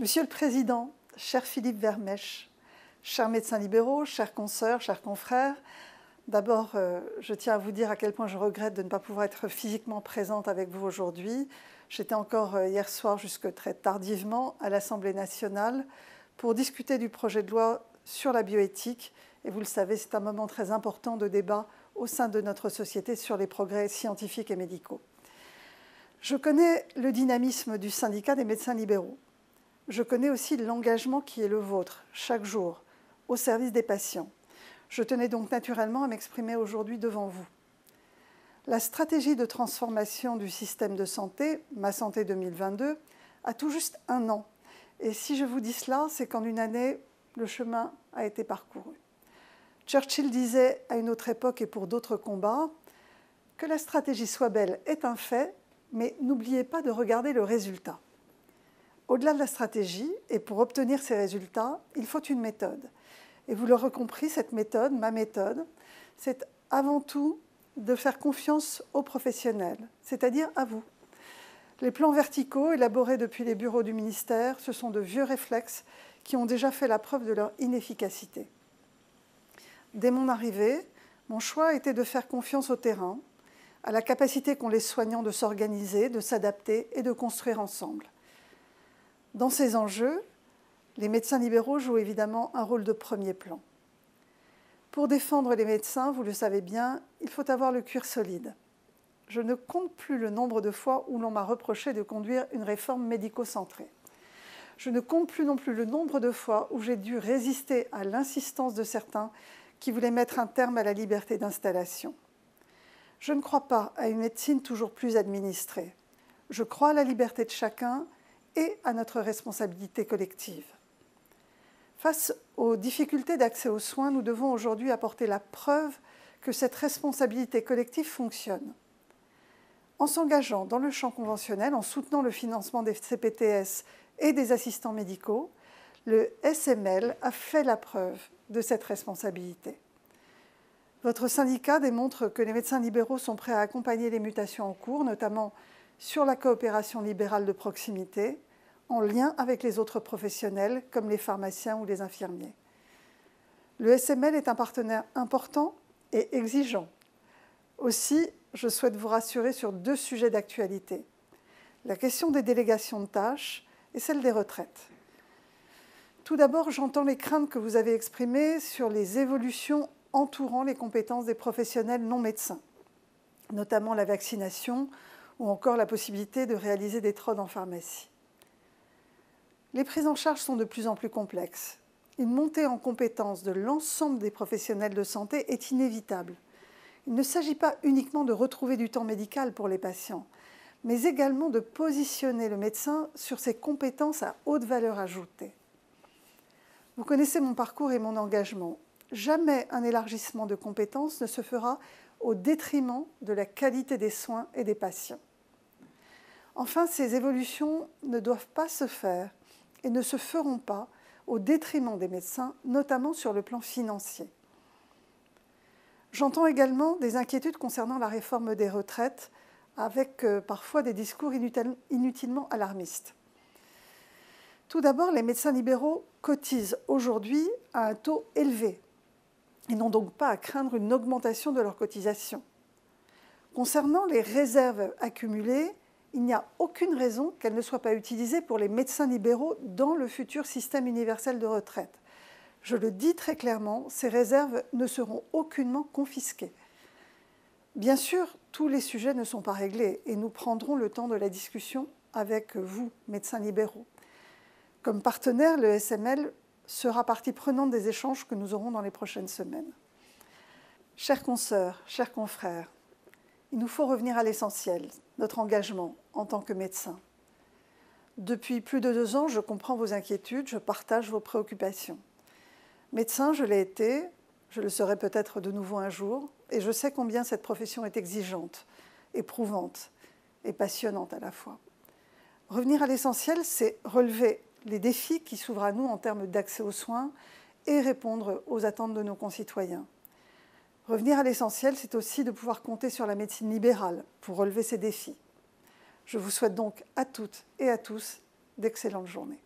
Monsieur le Président, cher Philippe Vermèche, chers médecins libéraux, chers consoeurs, chers confrères, d'abord, je tiens à vous dire à quel point je regrette de ne pas pouvoir être physiquement présente avec vous aujourd'hui. J'étais encore hier soir jusque très tardivement à l'Assemblée nationale pour discuter du projet de loi sur la bioéthique. Et vous le savez, c'est un moment très important de débat au sein de notre société sur les progrès scientifiques et médicaux. Je connais le dynamisme du syndicat des médecins libéraux. Je connais aussi l'engagement qui est le vôtre, chaque jour, au service des patients. Je tenais donc naturellement à m'exprimer aujourd'hui devant vous. La stratégie de transformation du système de santé, Ma Santé 2022, a tout juste 1 an. Et si je vous dis cela, c'est qu'en une année, le chemin a été parcouru. Churchill disait à une autre époque et pour d'autres combats que la stratégie soit belle est un fait, mais n'oubliez pas de regarder le résultat. Au-delà de la stratégie, et pour obtenir ces résultats, il faut une méthode. Et vous l'aurez compris, cette méthode, ma méthode, c'est avant tout de faire confiance aux professionnels, c'est-à-dire à vous. Les plans verticaux élaborés depuis les bureaux du ministère, ce sont de vieux réflexes qui ont déjà fait la preuve de leur inefficacité. Dès mon arrivée, mon choix était de faire confiance au terrain, à la capacité qu'ont les soignants de s'organiser, de s'adapter et de construire ensemble. Dans ces enjeux, les médecins libéraux jouent évidemment un rôle de premier plan. Pour défendre les médecins, vous le savez bien, il faut avoir le cuir solide. Je ne compte plus le nombre de fois où l'on m'a reproché de conduire une réforme médico-centrée. Je ne compte plus non plus le nombre de fois où j'ai dû résister à l'insistance de certains qui voulaient mettre un terme à la liberté d'installation. Je ne crois pas à une médecine toujours plus administrée. Je crois à la liberté de chacun et à notre responsabilité collective. Face aux difficultés d'accès aux soins, nous devons aujourd'hui apporter la preuve que cette responsabilité collective fonctionne. En s'engageant dans le champ conventionnel, en soutenant le financement des CPTS et des assistants médicaux, le SML a fait la preuve de cette responsabilité. Votre syndicat démontre que les médecins libéraux sont prêts à accompagner les mutations en cours, notamment sur la coopération libérale de proximité, en lien avec les autres professionnels, comme les pharmaciens ou les infirmiers. Le SML est un partenaire important et exigeant. Aussi, je souhaite vous rassurer sur 2 sujets d'actualité. La question des délégations de tâches et celle des retraites. Tout d'abord, j'entends les craintes que vous avez exprimées sur les évolutions entourant les compétences des professionnels non médecins, notamment la vaccination ou encore la possibilité de réaliser des TROD en pharmacie. Les prises en charge sont de plus en plus complexes. Une montée en compétence de l'ensemble des professionnels de santé est inévitable. Il ne s'agit pas uniquement de retrouver du temps médical pour les patients, mais également de positionner le médecin sur ses compétences à haute valeur ajoutée. Vous connaissez mon parcours et mon engagement. Jamais un élargissement de compétences ne se fera au détriment de la qualité des soins et des patients. Enfin, ces évolutions ne doivent pas se faire et ne se feront pas au détriment des médecins, notamment sur le plan financier. J'entends également des inquiétudes concernant la réforme des retraites, avec parfois des discours inutilement alarmistes. Tout d'abord, les médecins libéraux cotisent aujourd'hui à un taux élevé. Ils n'ont donc pas à craindre une augmentation de leur cotisation. Concernant les réserves accumulées, il n'y a aucune raison qu'elles ne soient pas utilisées pour les médecins libéraux dans le futur système universel de retraite. Je le dis très clairement, ces réserves ne seront aucunement confisquées. Bien sûr, tous les sujets ne sont pas réglés et nous prendrons le temps de la discussion avec vous, médecins libéraux. Comme partenaire, le SML sera partie prenante des échanges que nous aurons dans les prochaines semaines. Chers consoeurs, chers confrères, il nous faut revenir à l'essentiel, notre engagement en tant que médecin. Depuis plus de 2 ans, je comprends vos inquiétudes, je partage vos préoccupations. Médecin, je l'ai été, je le serai peut-être de nouveau un jour, et je sais combien cette profession est exigeante, éprouvante et passionnante à la fois. Revenir à l'essentiel, c'est relever les défis qui s'ouvrent à nous en termes d'accès aux soins et répondre aux attentes de nos concitoyens. Revenir à l'essentiel, c'est aussi de pouvoir compter sur la médecine libérale pour relever ces défis. Je vous souhaite donc à toutes et à tous d'excellentes journées.